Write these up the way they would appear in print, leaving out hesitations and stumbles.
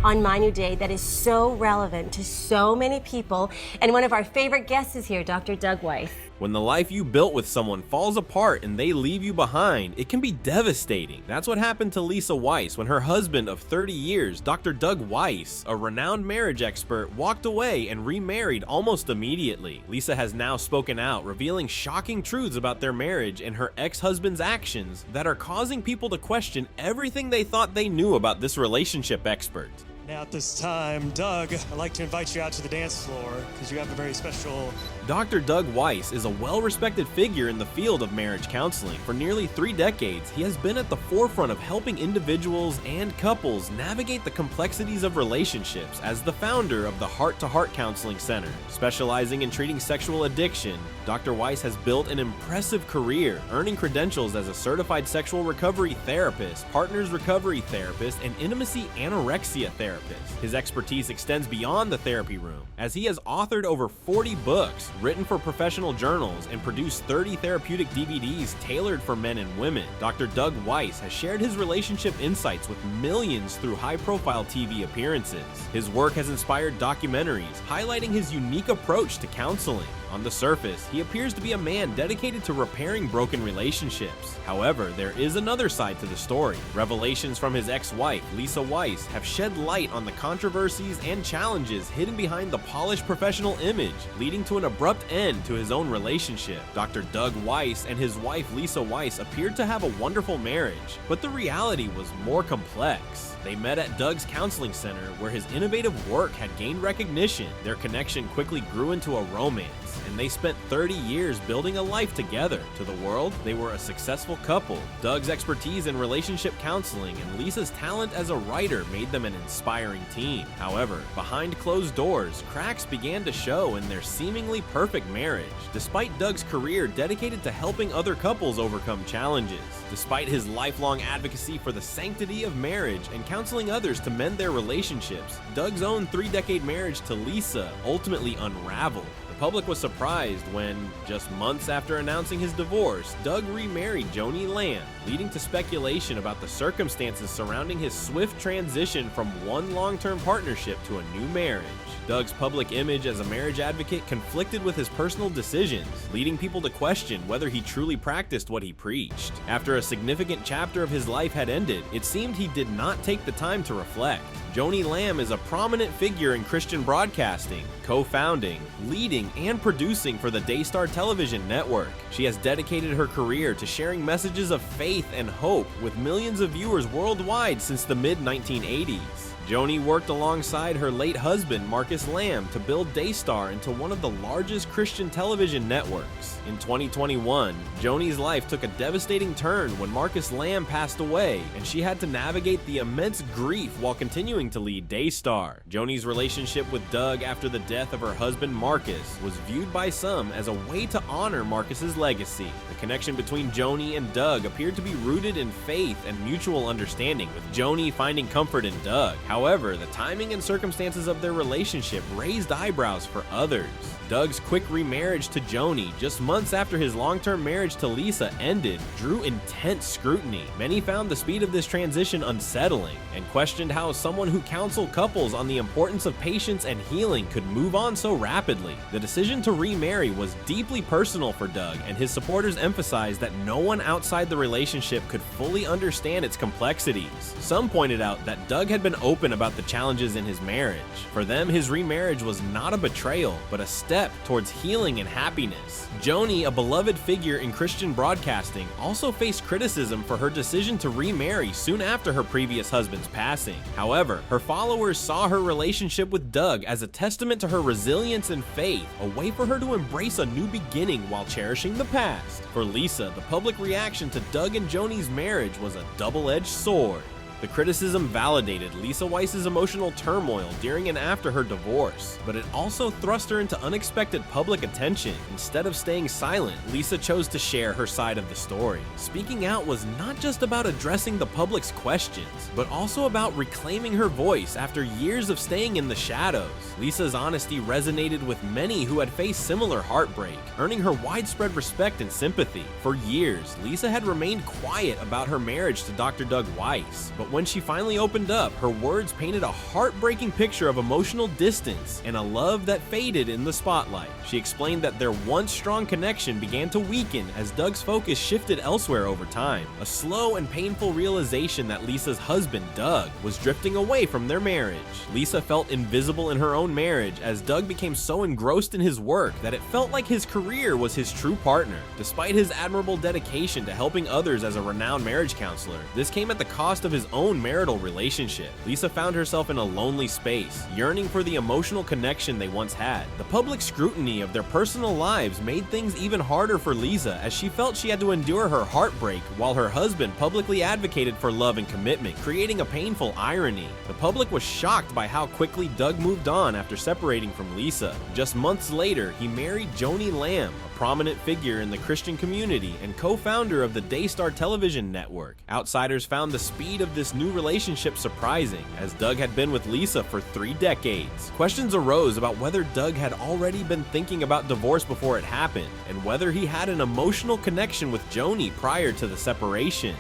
on My New Day that is so relevant to so many people. And one of our favorite guests is here, Dr. Doug Weiss. When the life you built with someone falls apart and they leave you behind, it can be devastating. That's what happened to Lisa Weiss when her husband of 30 years, Dr. Doug Weiss, a renowned marriage expert, walked away and remarried almost immediately. Lisa has now spoken out, revealing shocking truths about their marriage and her ex-husband's actions that are causing people to question everything they thought they knew about this relationship expert. Now at this time, Doug, I'd like to invite you out to the dance floor because you have a very special... Dr. Doug Weiss is a well-respected figure in the field of marriage counseling. For nearly 3 decades, he has been at the forefront of helping individuals and couples navigate the complexities of relationships as the founder of the Heart to Heart Counseling Center. Specializing in treating sexual addiction, Dr. Weiss has built an impressive career, earning credentials as a certified sexual recovery therapist, partners recovery therapist, and intimacy anorexia therapist. His expertise extends beyond the therapy room, as he has authored over 40 books, written for professional journals, and produced 30 therapeutic DVDs tailored for men and women. Dr. Doug Weiss has shared his relationship insights with millions through high-profile TV appearances. His work has inspired documentaries, highlighting his unique approach to counseling. On the surface, he appears to be a man dedicated to repairing broken relationships. However, there is another side to the story. Revelations from his ex-wife, Lisa Weiss, have shed light on the controversies and challenges hidden behind the polished professional image, leading to an abrupt end to his own relationship. Dr. Doug Weiss and his wife, Lisa Weiss, appeared to have a wonderful marriage, but the reality was more complex. They met at Doug's counseling center, where his innovative work had gained recognition. Their connection quickly grew into a romance, and they spent 30 years building a life together. To the world, they were a successful couple. Doug's expertise in relationship counseling and Lisa's talent as a writer made them an inspiring team. However, behind closed doors, cracks began to show in their seemingly perfect marriage. Despite Doug's career dedicated to helping other couples overcome challenges, despite his lifelong advocacy for the sanctity of marriage and counseling others to mend their relationships, Doug's own 3-decade marriage to Lisa ultimately unraveled. The public was surprised when, just months after announcing his divorce, Doug remarried Joni Lamb, leading to speculation about the circumstances surrounding his swift transition from one long-term partnership to a new marriage. Doug's public image as a marriage advocate conflicted with his personal decisions, leading people to question whether he truly practiced what he preached. After a significant chapter of his life had ended, it seemed he did not take the time to reflect. Joni Lamb is a prominent figure in Christian broadcasting, co-founding, leading, and producing for the Daystar Television Network. She has dedicated her career to sharing messages of faith and hope with millions of viewers worldwide since the mid-1980s. Joni worked alongside her late husband, Marcus Lamb, to build Daystar into one of the largest Christian television networks. In 2021, Joni's life took a devastating turn when Marcus Lamb passed away, and she had to navigate the immense grief while continuing to lead Daystar. Joni's relationship with Doug after the death of her husband, Marcus, was viewed by some as a way to honor Marcus's legacy. The connection between Joni and Doug appeared to be rooted in faith and mutual understanding, with Joni finding comfort in Doug. However, the timing and circumstances of their relationship raised eyebrows for others. Doug's quick remarriage to Joni, just months after his long-term marriage to Lisa ended, drew intense scrutiny. Many found the speed of this transition unsettling and questioned how someone who counseled couples on the importance of patience and healing could move on so rapidly. The decision to remarry was deeply personal for Doug, and his supporters emphasized that no one outside the relationship could fully understand its complexities. Some pointed out that Doug had been open about the challenges in his marriage. For them, his remarriage was not a betrayal, but a step towards healing and happiness. Joni, a beloved figure in Christian broadcasting, also faced criticism for her decision to remarry soon after her previous husband's passing. However, her followers saw her relationship with Doug as a testament to her resilience and faith, a way for her to embrace a new beginning while cherishing the past. For Lisa, the public reaction to Doug and Joni's marriage was a double-edged sword. The criticism validated Lisa Weiss's emotional turmoil during and after her divorce, but it also thrust her into unexpected public attention. Instead of staying silent, Lisa chose to share her side of the story. Speaking out was not just about addressing the public's questions, but also about reclaiming her voice after years of staying in the shadows. Lisa's honesty resonated with many who had faced similar heartbreak, earning her widespread respect and sympathy. For years, Lisa had remained quiet about her marriage to Dr. Doug Weiss, but when she finally opened up, her words painted a heartbreaking picture of emotional distance and a love that faded in the spotlight. She explained that their once strong connection began to weaken as Doug's focus shifted elsewhere over time, a slow and painful realization that Lisa's husband, Doug, was drifting away from their marriage. Lisa felt invisible in her own marriage as Doug became so engrossed in his work that it felt like his career was his true partner. Despite his admirable dedication to helping others as a renowned marriage counselor, this came at the cost of his own marital relationship. Lisa found herself in a lonely space, yearning for the emotional connection they once had. The public scrutiny of their personal lives made things even harder for Lisa as she felt she had to endure her heartbreak while her husband publicly advocated for love and commitment, creating a painful irony. The public was shocked by how quickly Doug moved on after separating from Lisa. Just months later, he married Joni Lamb, a prominent figure in the Christian community and co-founder of the Daystar Television Network. Outsiders found the speed of this new relationship surprising, as Doug had been with Lisa for 3 decades. Questions arose about whether Doug had already been thinking about divorce before it happened, and whether he had an emotional connection with Joni prior to the separation.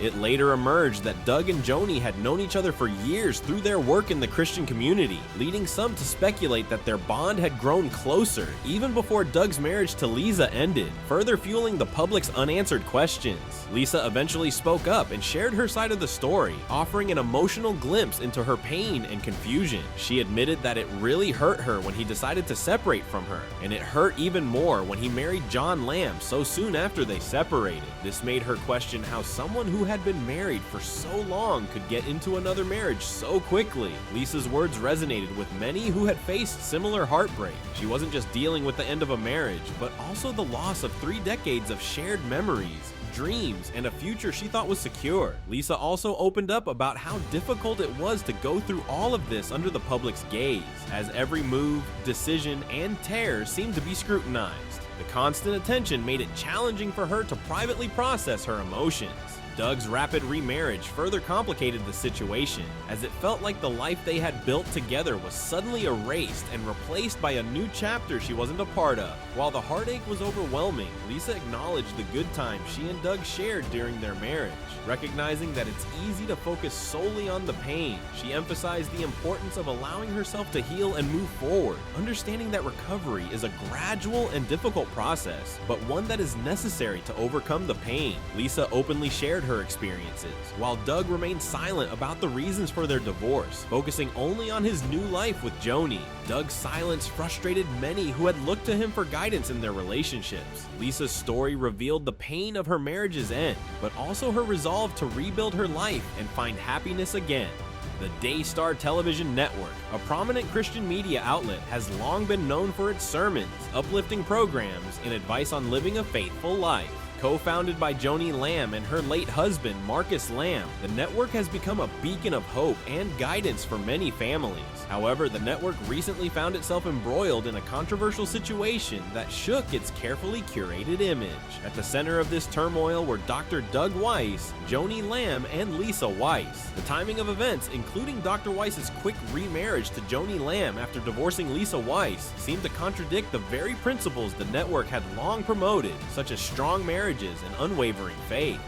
It later emerged that Doug and Joni had known each other for years through their work in the Christian community, leading some to speculate that their bond had grown closer even before Doug's marriage to Lisa ended, further fueling the public's unanswered questions. Lisa eventually spoke up and shared her side of the story, offering an emotional glimpse into her pain and confusion. She admitted that it really hurt her when he decided to separate from her, and it hurt even more when he married John Lamb so soon after they separated. This made her question how someone who had been married for so long could get into another marriage so quickly. Lisa's words resonated with many who had faced similar heartbreak. She wasn't just dealing with the end of a marriage, but also the loss of 3 decades of shared memories, dreams, and a future she thought was secure. Lisa also opened up about how difficult it was to go through all of this under the public's gaze, as every move, decision, and tear seemed to be scrutinized. The constant attention made it challenging for her to privately process her emotions. Doug's rapid remarriage further complicated the situation, as it felt like the life they had built together was suddenly erased and replaced by a new chapter she wasn't a part of. While the heartache was overwhelming, Lisa acknowledged the good times she and Doug shared during their marriage. Recognizing that it's easy to focus solely on the pain, she emphasized the importance of allowing herself to heal and move forward, understanding that recovery is a gradual and difficult process, but one that is necessary to overcome the pain. Lisa openly shared her experiences, while Doug remained silent about the reasons for their divorce, focusing only on his new life with Joni. Doug's silence frustrated many who had looked to him for guidance in their relationships. Lisa's story revealed the pain of her marriage's end, but also her resolve to rebuild her life and find happiness again. The Daystar Television Network, a prominent Christian media outlet, has long been known for its sermons, uplifting programs, and advice on living a faithful life. Co-founded by Joni Lamb and her late husband, Marcus Lamb, the network has become a beacon of hope and guidance for many families. However, the network recently found itself embroiled in a controversial situation that shook its carefully curated image. At the center of this turmoil were Dr. Doug Weiss, Joni Lamb, and Lisa Weiss. The timing of events, including Dr. Weiss's quick remarriage to Joni Lamb after divorcing Lisa Weiss, seemed to contradict the very principles the network had long promoted, such as strong marriages and unwavering faith.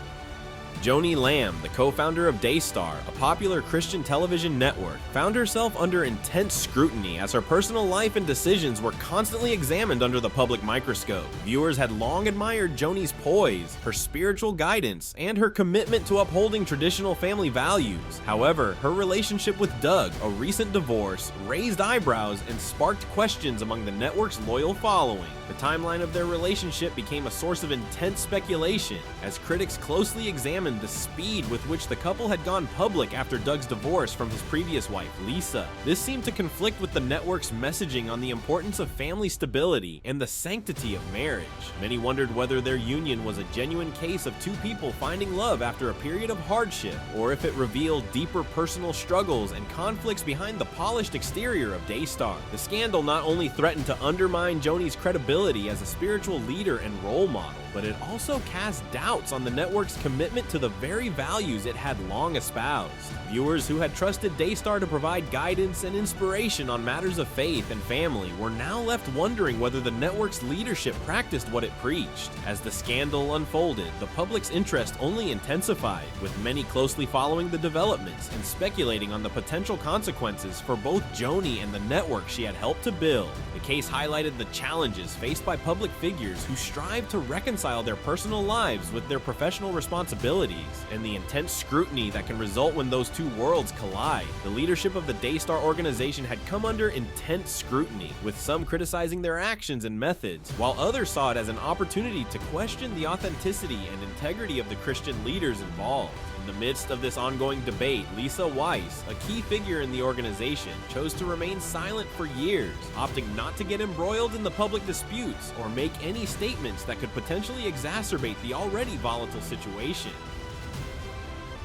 Joni Lamb, the co-founder of Daystar, a popular Christian television network, found herself under intense scrutiny as her personal life and decisions were constantly examined under the public microscope. Viewers had long admired Joni's poise, her spiritual guidance, and her commitment to upholding traditional family values. However, her relationship with Doug, a recent divorce, raised eyebrows and sparked questions among the network's loyal following. The timeline of their relationship became a source of intense speculation, as critics closely examined the speed with which the couple had gone public after Doug's divorce from his previous wife, Lisa. This seemed to conflict with the network's messaging on the importance of family stability and the sanctity of marriage. Many wondered whether their union was a genuine case of two people finding love after a period of hardship, or if it revealed deeper personal struggles and conflicts behind the polished exterior of Daystar. The scandal not only threatened to undermine Joni's credibility as a spiritual leader and role model, but it also cast doubts on the network's commitment to the very values it had long espoused. Viewers who had trusted Daystar to provide guidance and inspiration on matters of faith and family were now left wondering whether the network's leadership practiced what it preached. As the scandal unfolded, the public's interest only intensified, with many closely following the developments and speculating on the potential consequences for both Joni and the network she had helped to build. The case highlighted the challenges faced by public figures who strive to reconcile their personal lives with their professional responsibilities, and the intense scrutiny that can result when those two worlds collide. The leadership of the Daystar organization had come under intense scrutiny, with some criticizing their actions and methods, while others saw it as an opportunity to question the authenticity and integrity of the Christian leaders involved. In the midst of this ongoing debate, Lisa Weiss, a key figure in the organization, chose to remain silent for years, opting not to get embroiled in the public disputes or make any statements that could potentially exacerbate the already volatile situation.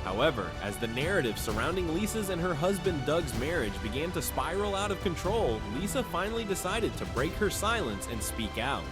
However, as the narrative surrounding Lisa's and her husband Doug's marriage began to spiral out of control, Lisa finally decided to break her silence and speak out.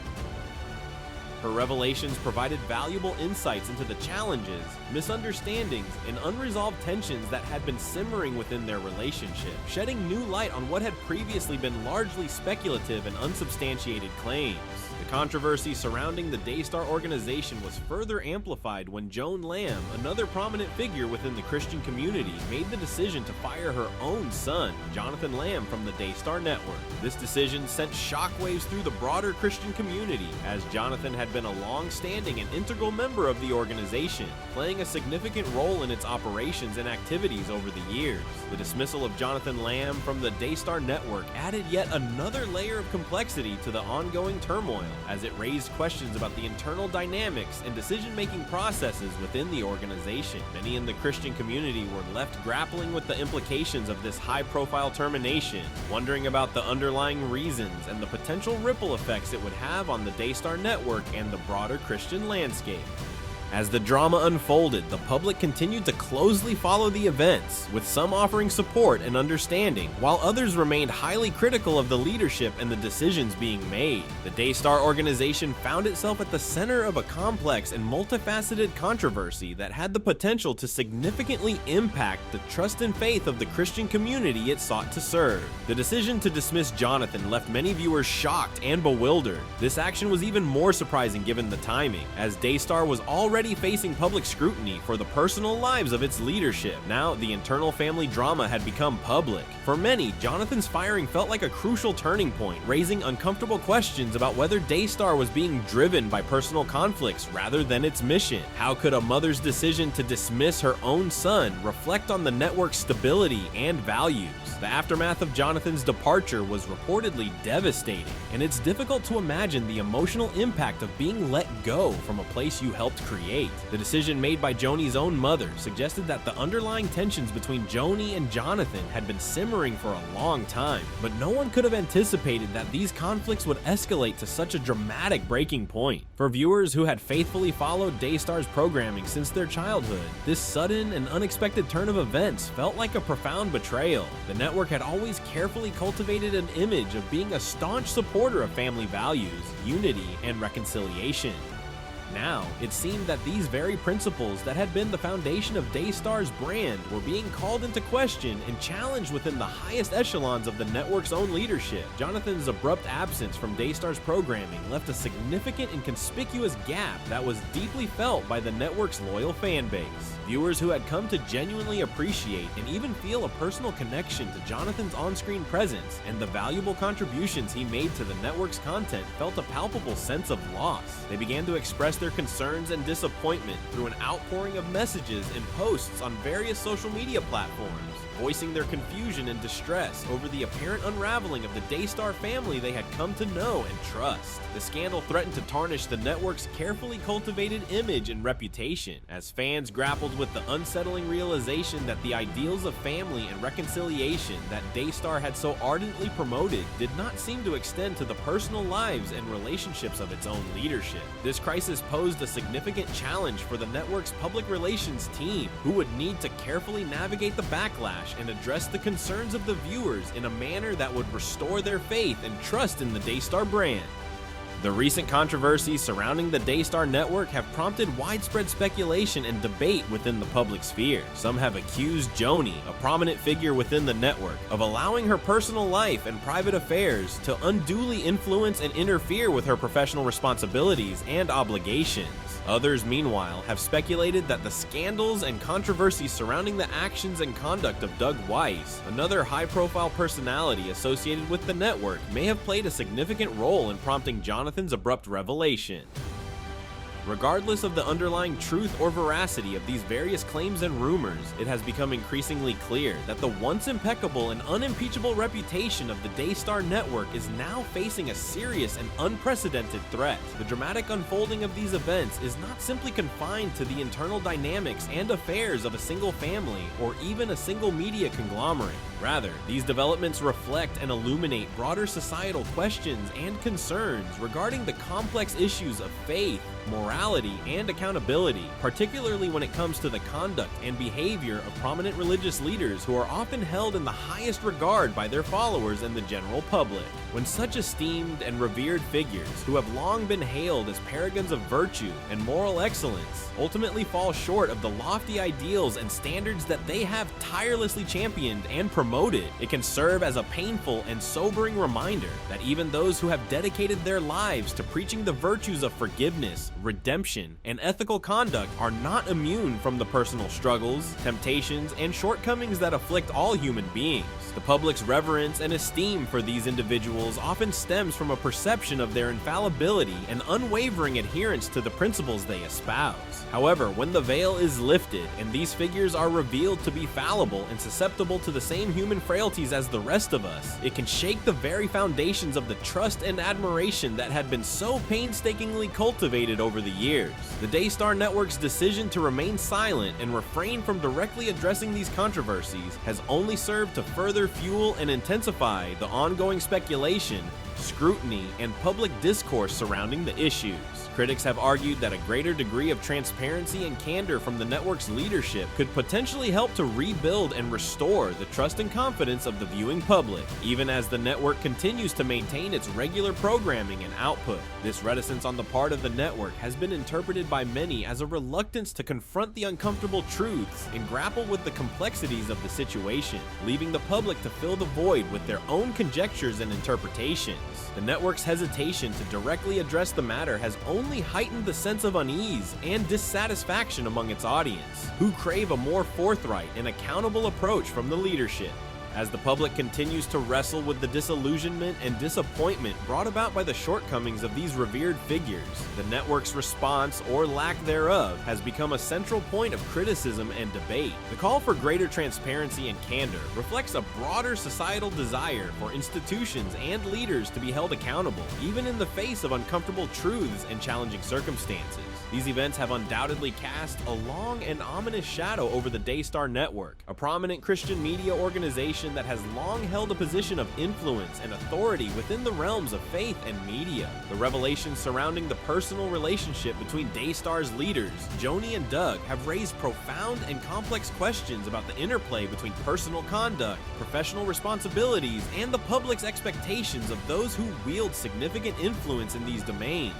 Her revelations provided valuable insights into the challenges, misunderstandings, and unresolved tensions that had been simmering within their relationship, shedding new light on what had previously been largely speculative and unsubstantiated claims. The controversy surrounding the Daystar organization was further amplified when Joni Lamb, another prominent figure within the Christian community, made the decision to fire her own son, Jonathan Lamb, from the Daystar network. This decision sent shockwaves through the broader Christian community, as Jonathan had been a long-standing and integral member of the organization, playing a significant role in its operations and activities over the years. The dismissal of Jonathan Lamb from the Daystar network added yet another layer of complexity to the ongoing turmoil, as it raised questions about the internal dynamics and decision-making processes within the organization. Many in the Christian community were left grappling with the implications of this high-profile termination, wondering about the underlying reasons and the potential ripple effects it would have on the Daystar network and the broader Christian landscape. As the drama unfolded, the public continued to closely follow the events, with some offering support and understanding, while others remained highly critical of the leadership and the decisions being made. The Daystar organization found itself at the center of a complex and multifaceted controversy that had the potential to significantly impact the trust and faith of the Christian community it sought to serve. The decision to dismiss Jonathan left many viewers shocked and bewildered. This action was even more surprising given the timing, as Daystar was already facing public scrutiny for the personal lives of its leadership. Now, the internal family drama had become public. For many, Jonathan's firing felt like a crucial turning point, raising uncomfortable questions about whether Daystar was being driven by personal conflicts rather than its mission. How could a mother's decision to dismiss her own son reflect on the network's stability and values? The aftermath of Jonathan's departure was reportedly devastating, and it's difficult to imagine the emotional impact of being let go from a place you helped create. The decision made by Joni's own mother suggested that the underlying tensions between Joni and Jonathan had been simmering for a long time, but no one could have anticipated that these conflicts would escalate to such a dramatic breaking point. For viewers who had faithfully followed Daystar's programming since their childhood, this sudden and unexpected turn of events felt like a profound betrayal. The network had always carefully cultivated an image of being a staunch supporter of family values, unity, and reconciliation. Now, it seemed that these very principles that had been the foundation of Daystar's brand were being called into question and challenged within the highest echelons of the network's own leadership. Jonathan's abrupt absence from Daystar's programming left a significant and conspicuous gap that was deeply felt by the network's loyal fan base. Viewers who had come to genuinely appreciate and even feel a personal connection to Jonathan's on-screen presence and the valuable contributions he made to the network's content felt a palpable sense of loss. They began to express their concerns and disappointment through an outpouring of messages and posts on various social media platforms, voicing their confusion and distress over the apparent unraveling of the Daystar family they had come to know and trust. The scandal threatened to tarnish the network's carefully cultivated image and reputation, as fans grappled with the unsettling realization that the ideals of family and reconciliation that Daystar had so ardently promoted did not seem to extend to the personal lives and relationships of its own leadership. This crisis posed a significant challenge for the network's public relations team, who would need to carefully navigate the backlash and address the concerns of the viewers in a manner that would restore their faith and trust in the Daystar brand. The recent controversies surrounding the Daystar Network have prompted widespread speculation and debate within the public sphere. Some have accused Joni, a prominent figure within the network, of allowing her personal life and private affairs to unduly influence and interfere with her professional responsibilities and obligations. Others, meanwhile, have speculated that the scandals and controversies surrounding the actions and conduct of Doug Weiss, another high-profile personality associated with the network, may have played a significant role in prompting Jonathan's abrupt revelation. Regardless of the underlying truth or veracity of these various claims and rumors, it has become increasingly clear that the once impeccable and unimpeachable reputation of the Daystar Network is now facing a serious and unprecedented threat. The dramatic unfolding of these events is not simply confined to the internal dynamics and affairs of a single family or even a single media conglomerate. Rather, these developments reflect and illuminate broader societal questions and concerns regarding the complex issues of faith, morality, and accountability, particularly when it comes to the conduct and behavior of prominent religious leaders who are often held in the highest regard by their followers and the general public. When such esteemed and revered figures, who have long been hailed as paragons of virtue and moral excellence, ultimately fall short of the lofty ideals and standards that they have tirelessly championed and promoted, it can serve as a painful and sobering reminder that even those who have dedicated their lives to preaching the virtues of forgiveness, redemption, and ethical conduct are not immune from the personal struggles, temptations, and shortcomings that afflict all human beings. The public's reverence and esteem for these individuals often stems from a perception of their infallibility and unwavering adherence to the principles they espouse. However, when the veil is lifted and these figures are revealed to be fallible and susceptible to the same human frailties as the rest of us, it can shake the very foundations of the trust and admiration that had been so painstakingly cultivated over the years. The Daystar Network's decision to remain silent and refrain from directly addressing these controversies has only served to further fuel and intensify the ongoing speculation, scrutiny, and public discourse surrounding the issues. Critics have argued that a greater degree of transparency and candor from the network's leadership could potentially help to rebuild and restore the trust and confidence of the viewing public, even as the network continues to maintain its regular programming and output. This reticence on the part of the network has been interpreted by many as a reluctance to confront the uncomfortable truths and grapple with the complexities of the situation, leaving the public to fill the void with their own conjectures and interpretations. The network's hesitation to directly address the matter has only heightened the sense of unease and dissatisfaction among its audience, who crave a more forthright and accountable approach from the leadership. As the public continues to wrestle with the disillusionment and disappointment brought about by the shortcomings of these revered figures, the network's response, or lack thereof, has become a central point of criticism and debate. The call for greater transparency and candor reflects a broader societal desire for institutions and leaders to be held accountable, even in the face of uncomfortable truths and challenging circumstances. These events have undoubtedly cast a long and ominous shadow over the Daystar Network, a prominent Christian media organization that has long held a position of influence and authority within the realms of faith and media. The revelations surrounding the personal relationship between Daystar's leaders, Joni and Doug, have raised profound and complex questions about the interplay between personal conduct, professional responsibilities, and the public's expectations of those who wield significant influence in these domains.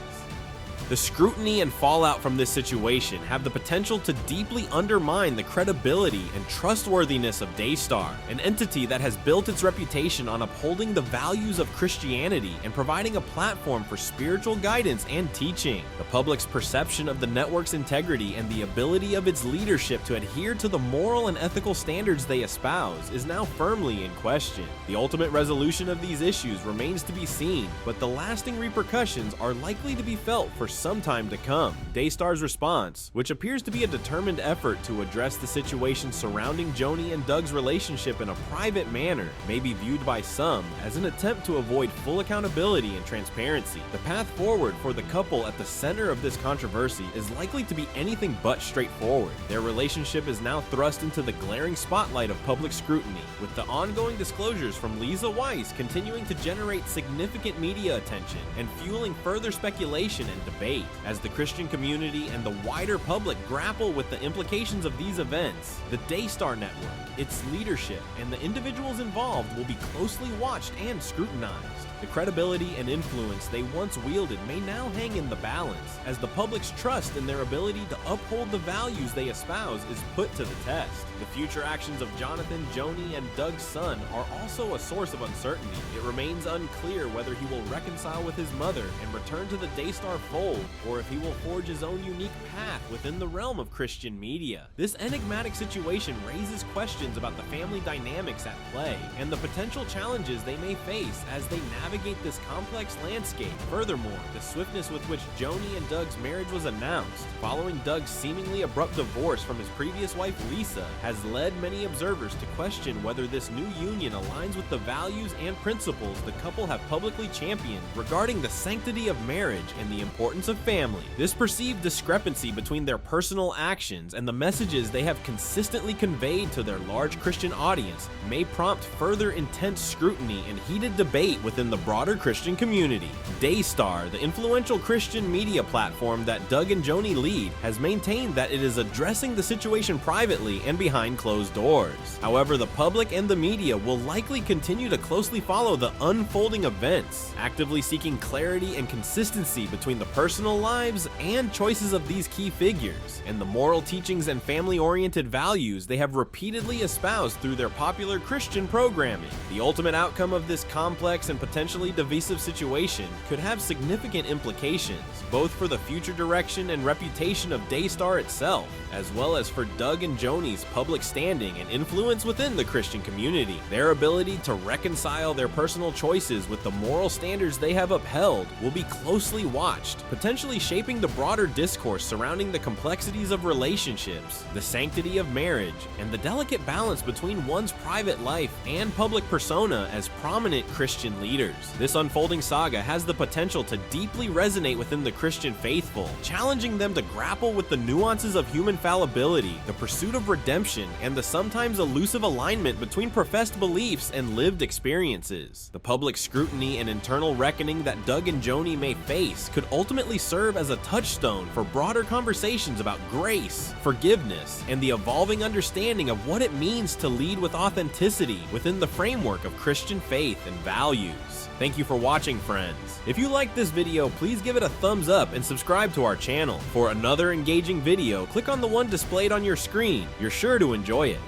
The scrutiny and fallout from this situation have the potential to deeply undermine the credibility and trustworthiness of Daystar, an entity that has built its reputation on upholding the values of Christianity and providing a platform for spiritual guidance and teaching. The public's perception of the network's integrity and the ability of its leadership to adhere to the moral and ethical standards they espouse is now firmly in question. The ultimate resolution of these issues remains to be seen, but the lasting repercussions are likely to be felt for some time to come. Daystar's response, which appears to be a determined effort to address the situation surrounding Joni and Doug's relationship in a private manner, may be viewed by some as an attempt to avoid full accountability and transparency. The path forward for the couple at the center of this controversy is likely to be anything but straightforward. Their relationship is now thrust into the glaring spotlight of public scrutiny, with the ongoing disclosures from Lisa Weiss continuing to generate significant media attention and fueling further speculation and debate. hate. As the Christian community and the wider public grapple with the implications of these events, the Daystar Network, its leadership, and the individuals involved will be closely watched and scrutinized. The credibility and influence they once wielded may now hang in the balance, as the public's trust in their ability to uphold the values they espouse is put to the test. The future actions of Jonathan, Joni, and Doug's son are also a source of uncertainty. It remains unclear whether he will reconcile with his mother and return to the Daystar fold, or if he will forge his own unique path within the realm of Christian media. This enigmatic situation raises questions about the family dynamics at play and the potential challenges they may face as they navigate this complex landscape. Furthermore, the swiftness with which Joni and Doug's marriage was announced, following Doug's seemingly abrupt divorce from his previous wife Lisa, has led many observers to question whether this new union aligns with the values and principles the couple have publicly championed regarding the sanctity of marriage and the importance of family. This perceived discrepancy between their personal actions and the messages they have consistently conveyed to their large Christian audience may prompt further intense scrutiny and heated debate within the broader Christian community. Daystar, the influential Christian media platform that Doug and Joni lead, has maintained that it is addressing the situation privately and behind closed doors. However, the public and the media will likely continue to closely follow the unfolding events, actively seeking clarity and consistency between the personal lives and choices of these key figures, and the moral teachings and family-oriented values they have repeatedly espoused through their popular Christian programming. The ultimate outcome of this complex and potentially divisive situation could have significant implications, both for the future direction and reputation of Daystar itself, as well as for Doug and Joni's public standing and influence within the Christian community. Their ability to reconcile their personal choices with the moral standards they have upheld will be closely watched, potentially shaping the broader discourse surrounding the complexities of relationships, the sanctity of marriage, and the delicate balance between one's private life and public persona as prominent Christian leaders. This unfolding saga has the potential to deeply resonate within the Christian faithful, challenging them to grapple with the nuances of human fallibility, the pursuit of redemption, and the sometimes elusive alignment between professed beliefs and lived experiences. The public scrutiny and internal reckoning that Doug and Joni may face could ultimately serve as a touchstone for broader conversations about grace, forgiveness, and the evolving understanding of what it means to lead with authenticity within the framework of Christian faith and values. Thank you for watching, friends. If you liked this video, please give it a thumbs up and subscribe to our channel. For another engaging video, click on the one displayed on your screen. You're sure to enjoy it.